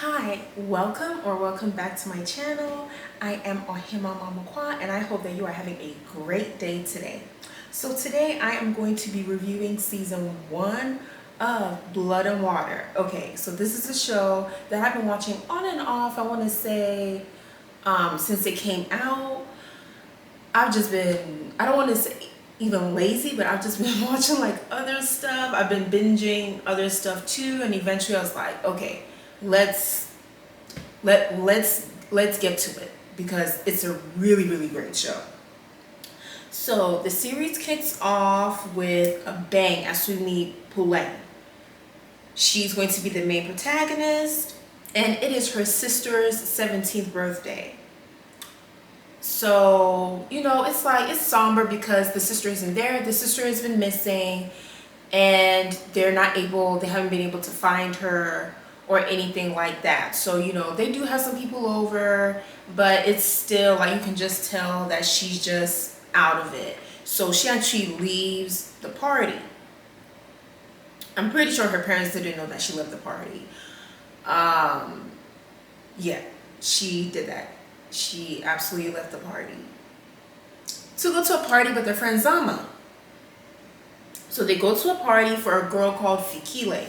Hi, welcome back to my channel. I am Ohemaa, and I hope that you are having a great day today. So today I am going to be reviewing season 1 of Blood and Water. Okay, so this is a show that I've been watching on and off, I want to say, since it came out. I've just been, I don't want to say even lazy, but I've just been watching like other stuff. I've been binging other stuff too, and eventually I was like, okay, let's let's get to it because it's a really great show. So the series kicks off with a bang as we meet Puleng. She's going to be the main protagonist, and it is her sister's 17th birthday. So, it's like, it's somber because the sister isn't there. The sister has been missing, and they haven't been able to find her or anything like that. So, they do have some people over, but it's still like you can just tell that she's just out of it. So she actually leaves the party. I'm pretty sure her parents didn't know that she left the party. Yeah, she did that. She absolutely left the party to go to a party with their friend Zama. So they go to a party for a girl called Fikile,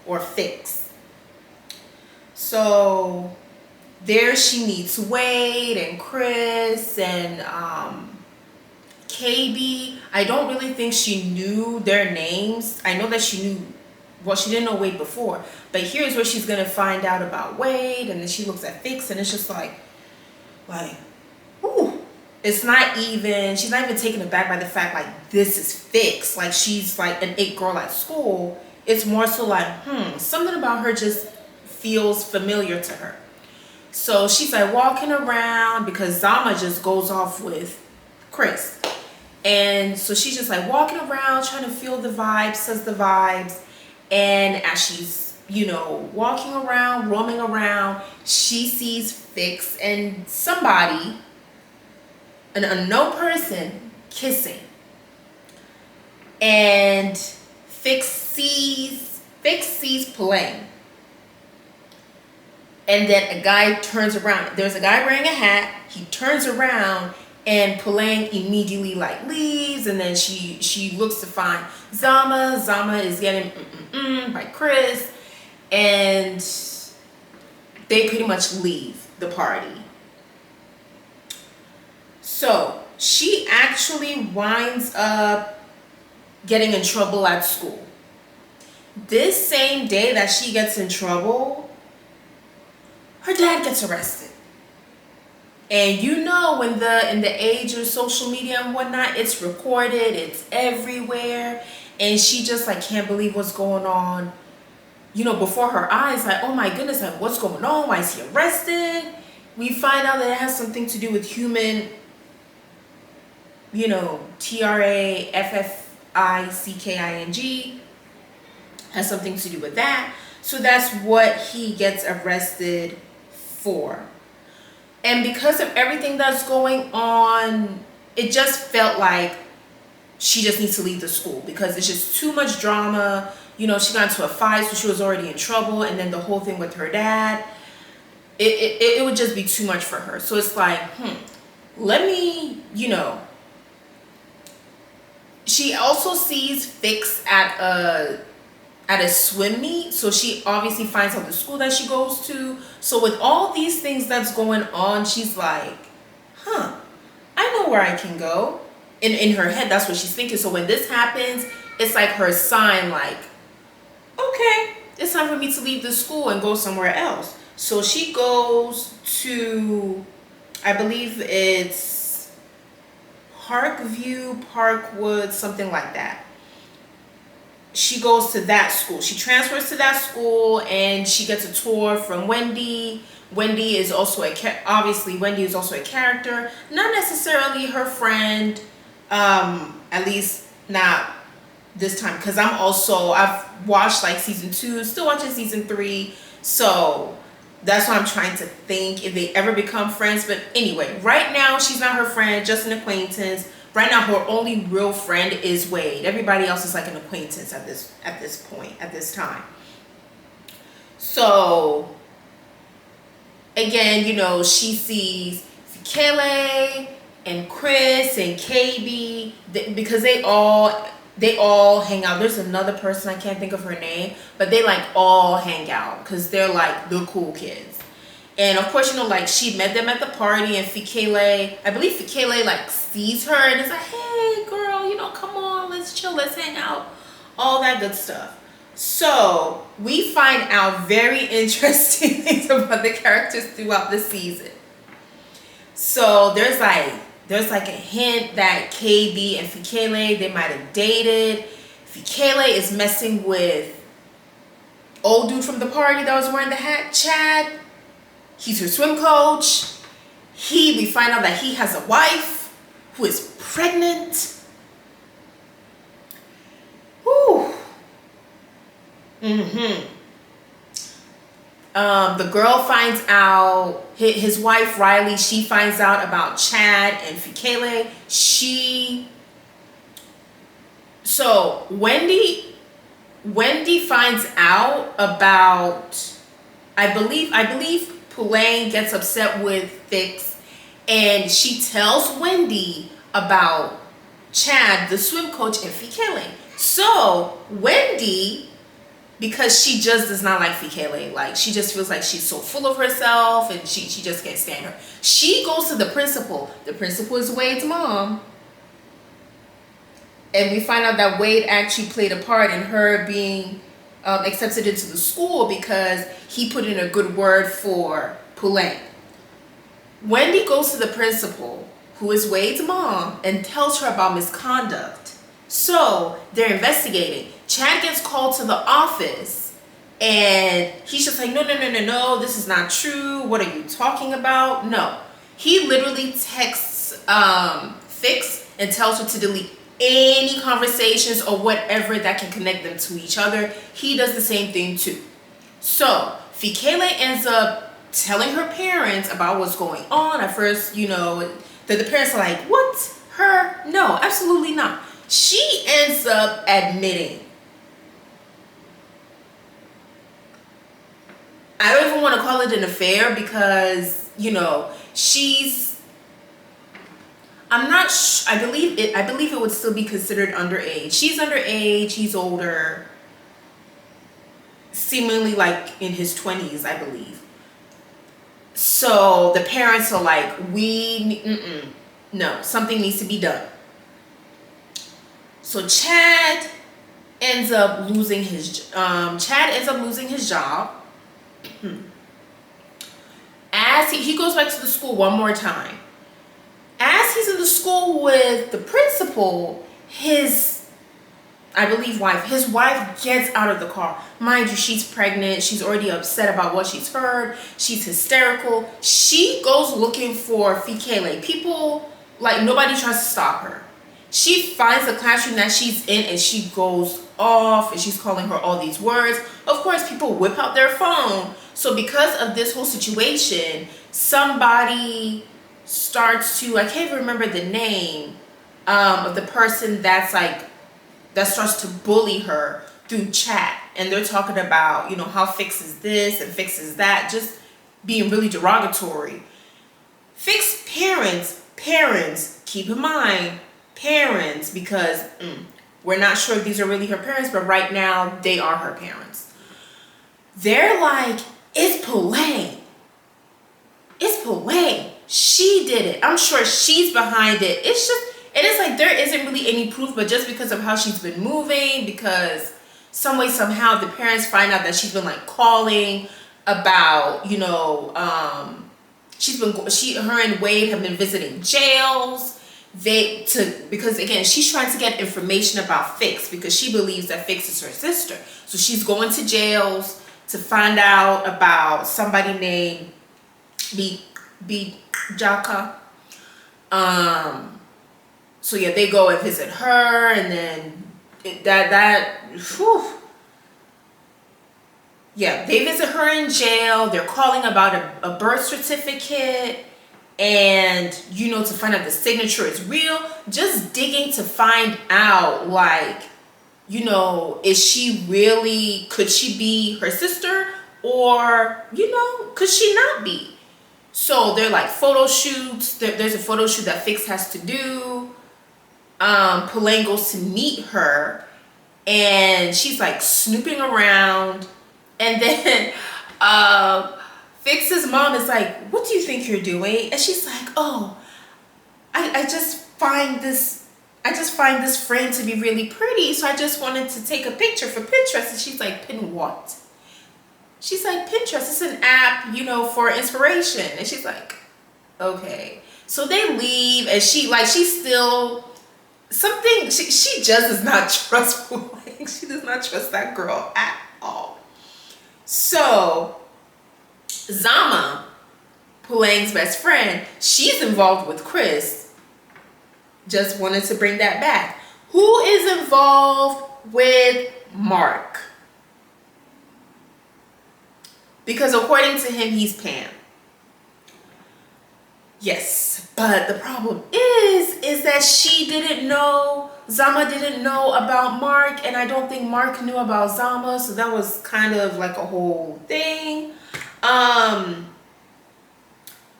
or Fix. So there she meets Wade and Chris and KB. I don't really think she knew their names. I know that she knew, well, she didn't know Wade before, but here's where she's gonna find out about Wade, and then she looks at Fix, and it's just like, ooh, she's not even taken aback by the fact like this is Fix. Like she's like an it girl at school. It's more so like, something about her just feels familiar to her. So she's like walking around because Zama just goes off with Chris. And so she's just like walking around trying to feel the vibes, says the vibes. And as she's walking around, roaming around, she sees Fix and somebody, an unknown person, kissing. And Fix sees Puleng. And then a guy turns around. There's a guy wearing a hat. He turns around, and Puleng immediately like leaves, and then she looks to find Zama. Zama is getting by Chris. And they pretty much leave the party. So she actually winds up getting in trouble at school. This same day that she gets in trouble, her dad gets arrested. And when in the age of social media and whatnot, it's recorded, it's everywhere, and she just like can't believe what's going on. Before her eyes, like, oh my goodness, like, what's going on? Why is he arrested? We find out that it has something to do with human, TRAFFICKING, has something to do with that. So that's what he gets arrested for. And because of everything that's going on, it just felt like she just needs to leave the school because it's just too much drama. She got into a fight, so she was already in trouble, and then the whole thing with her dad, it would just be too much for her. So it's like, let me, She also sees Fix at a swim meet, so she obviously finds out the school that she goes to. So with all these things that's going on, she's like, I know where I can go. In her head, that's what she's thinking. So when this happens, it's like her sign, like, okay, it's time for me to leave the school and go somewhere else. So she goes to, I believe it's Parkview, Parkwood, something like that. She goes to that school. She transfers to that school, and she gets a tour from Wendy. Wendy is also a character, not necessarily her friend, at least not this time, because I've watched like season 2, still watching season 3, so that's why I'm trying to think if they ever become friends. But anyway, right now she's not her friend, just an acquaintance. Right now her only real friend is Wade. Everybody else is like an acquaintance at this point, at this time. So again, you know, she sees Fikele and Chris and KB because they all hang out. There's another person, I can't think of her name, but they like all hang out because they're like the cool kids. And of course, you know, like she met them at the party, and Fikele, I believe Fikele like sees her and is like, hey girl, you know, come on, let's chill, let's hang out, all that good stuff. So we find out very interesting things about the characters throughout the season. So there's like a hint that KB and Fikele, they might have dated. Fikele is messing with old dude from the party that was wearing the hat, Chad. He's her swim coach. We find out that he has a wife who is pregnant. Whew. The girl finds out, his wife Riley, she finds out about Chad and Fikele. So Wendy finds out about, I believe Pulaine gets upset with Fix, and she tells Wendy about Chad, the swim coach, and Fikele. So Wendy, because she just does not like Fikele, like she just feels like she's so full of herself and she just can't stand her. She goes to the principal. The principal is Wade's mom. And we find out that Wade actually played a part in her being accepted into the school because he put in a good word for Pulaine. Wendy goes to the principal, who is Wade's mom, and tells her about misconduct. So they're investigating. Chad gets called to the office and he's just like, no, this is not true. What are you talking about? No. He literally texts Fix and tells her to delete any conversations or whatever that can connect them to each other. He does the same thing too. So Fikele ends up telling her parents about what's going on. At first, you know, the parents are like, what? Her? No, absolutely not. She ends up admitting. I don't even want to call it an affair because, you know, I'm not I believe it would still be considered underage. She's underage, he's older. Seemingly like in his 20s, I believe. So the parents are like, no, something needs to be done. So Chad ends up losing his job. As he goes back to the school one more time. As he's in the school with the principal, his wife gets out of the car. Mind you, she's pregnant. She's already upset about what she's heard. She's hysterical. She goes looking for Fikele. People, like, nobody tries to stop her. She finds the classroom that she's in and she goes off and she's calling her all these words. Of course, people whip out their phone. So because of this whole situation, somebody starts to, I can't even remember the name of the person that starts to bully her through chat. And they're talking about, you know, how Fix is this and Fix is that, just being really derogatory. Fix parents, keep in mind, parents, because we're not sure if these are really her parents, but right now they are her parents. They're like, it's Pulaine. She did it. I'm sure she's behind it. It is like there isn't really any proof, but just because of how she's been moving, because some way, somehow, the parents find out that she's been like calling about, you know, her and Wade have been visiting jails. Because again, she's trying to get information about Fix because she believes that Fix is her sister. So she's going to jails to find out about somebody named Jaka. So yeah, they go and visit her, and then they visit her in jail. They're calling about a birth certificate, and you know, to find out the signature is real. Just digging to find out, like, you know, could she be her sister, or, you know, could she not be? So they're like photo shoots. There's a photo shoot that Fix has to do. Pulaine goes to meet her, and she's like snooping around, and then Fix's mom is like, "What do you think you're doing?" And she's like, "Oh, I just find this frame to be really pretty, so I just wanted to take a picture for Pinterest." And she's like, "Pin what?" She's like, "Pinterest, it's an app, for inspiration." And she's like, "Okay." So they leave, and she's still something. She just is not trustful. She does not trust that girl at all. So Zama, Pulaine's best friend, she's involved with Chris. Just wanted to bring that back. Who is involved with Mark? Because according to him, he's Pam. Yes, but the problem is that Zama didn't know about Mark, and I don't think Mark knew about Zama, so that was kind of like a whole thing.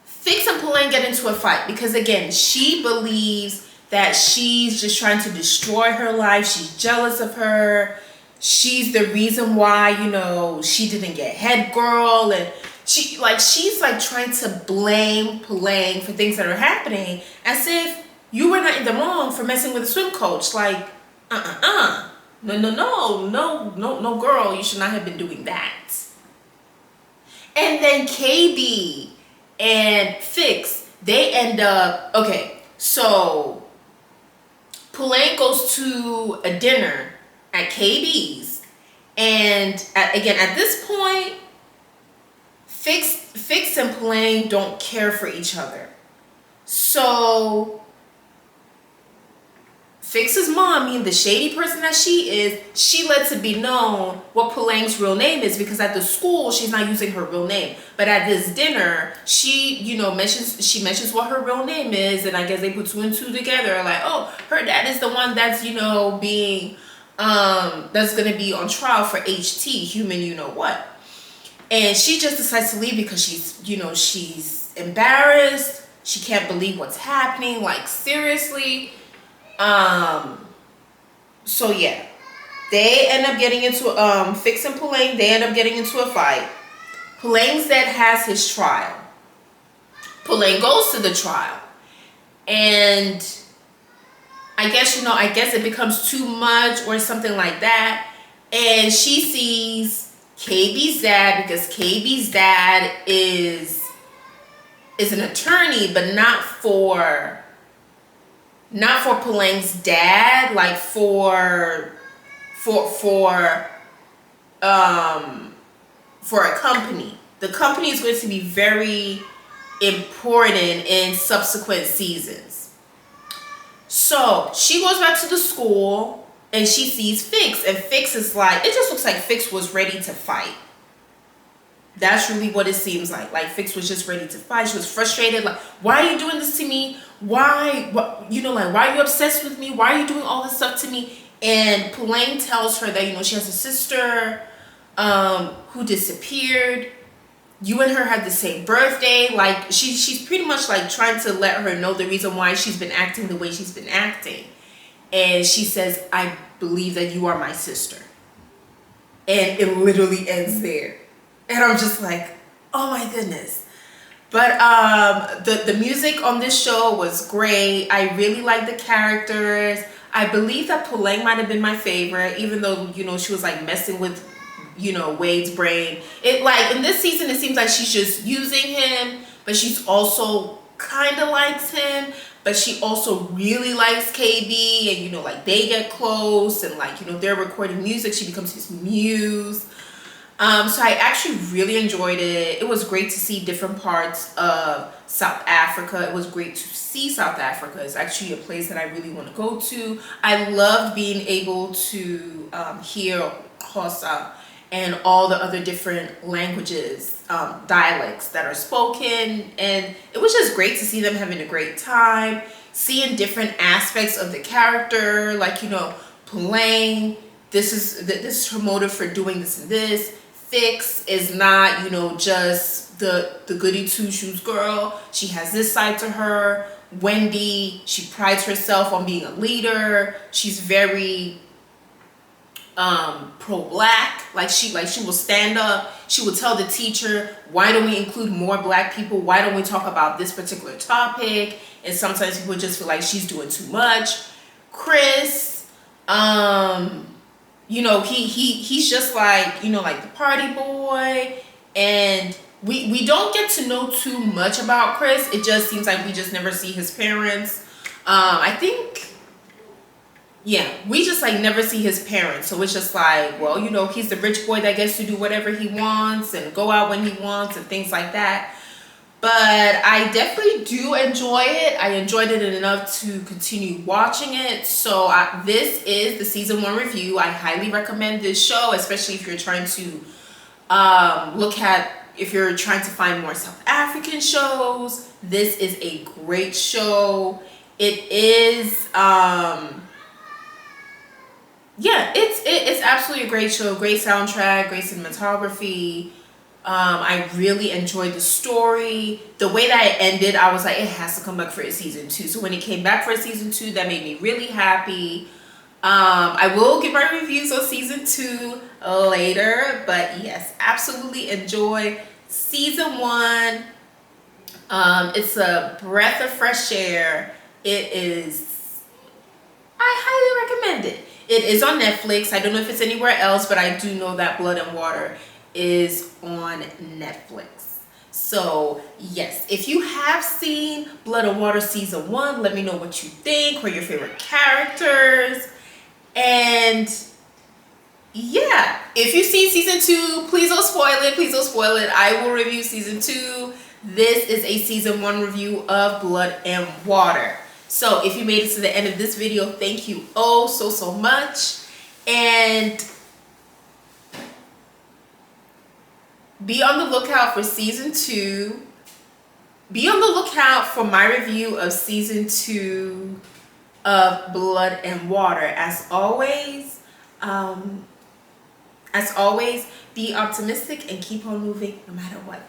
Fix and Pulaine get into a fight because, again, she believes that she's just trying to destroy her life. She's jealous of her. She's the reason why, she didn't get head girl, and she's trying to blame Pulaine for things that are happening, as if you were not in the wrong for messing with a swim coach. Like, no, girl, you should not have been doing that. And then KB and Fix, they end up, okay, so Pulaine goes to a dinner at KB's, and at this point, Fix and Pulaine don't care for each other. So Fix's mom, meaning the shady person that she is, she lets it be known what Pulaine's real name is, because at the school she's not using her real name. But at this dinner, she mentions what her real name is, and I guess they put two and two together, like, oh, her dad is the one that's being that's gonna be on trial for HT, human what. And she just decides to leave because she's embarrassed. She can't believe what's happening, like, seriously. So yeah, they end up getting into Fix and Pulaine, they end up getting into a fight. Pulaine's dad has his trial. Pulaine goes to the trial, and I guess it becomes too much or something like that, and she sees KB's dad, because KB's dad is an attorney, but not for Pulaine's dad, like for a company. The company is going to be very important in subsequent seasons. So she goes back to the school and she sees Fix, and Fix is like, it just looks like Fix was ready to fight. That's really what it seems like. Like, Fix was just ready to fight. She was frustrated. Like, why are you doing this to me? Why are you obsessed with me? Why are you doing all this stuff to me? And Pulaine tells her that, she has a sister who disappeared. You and her had the same birthday. Like, she's pretty much like trying to let her know the reason why she's been acting the way she's been acting. And she says, I believe that you are my sister. And it literally ends there. And I'm just like, oh my goodness. But the music on this show was great. I really liked the characters. I believe that Pulaine might have been my favorite, even though, she was like messing with, Wade's brain. It, like, in this season, it seems like she's just using him, but she's also kind of likes him, but she also really likes KB, and, like, they get close, and, like, they're recording music. She becomes his muse. So I actually really enjoyed it. It was great to see different parts of South Africa. It was great to see South Africa. It's actually a place that I really want to go to. I loved being able to hear Xhosa and all the other different languages, dialects that are spoken. And it was just great to see them having a great time, seeing different aspects of the character, like, Pulaine, this is her motive for doing this and this. Fix is not, you know, just the goody two shoes girl. She has this side to her. Wendy, she prides herself on being a leader. She's very pro-black. Like she will stand up. She will tell the teacher, why don't we include more black people? Why don't we talk about this particular topic? And sometimes people just feel like she's doing too much. Chris, you know, he's just like, you know, like the party boy. And we don't get to know too much about Chris. It just seems like we just never see his parents. I think, yeah, we just like never see his parents. So it's just like, well, you know, he's the rich boy that gets to do whatever he wants and go out when he wants and things like that. But I definitely do enjoy it. I enjoyed it enough to continue watching it. So this is the season 1 review. I highly recommend this show, especially if you're trying to if you're trying to find more South African shows. This is a great show. It is, yeah, it's absolutely a great show. Great soundtrack, great cinematography. I really enjoyed the story. The way that it ended, I was like, it has to come back for a season 2. So when it came back for a season 2, that made me really happy. I will give my reviews on season 2 later, but yes, absolutely enjoy season 1. It's a breath of fresh air. It is, I highly recommend it. It is on Netflix. I don't know if it's anywhere else, but I do know that Blood and Water is on Netflix. So yes, if you have seen Blood and Water season 1, let me know what you think, or your favorite characters. And yeah, if you've seen season 2, please don't spoil it. Please don't spoil it. I will review season 2. This is a season 1 review of Blood and Water. So if you made it to the end of this video, thank you oh so much. And be on the lookout for season 2. Be on the lookout for my review of season 2 of Blood and Water. As always, be optimistic and keep on moving no matter what.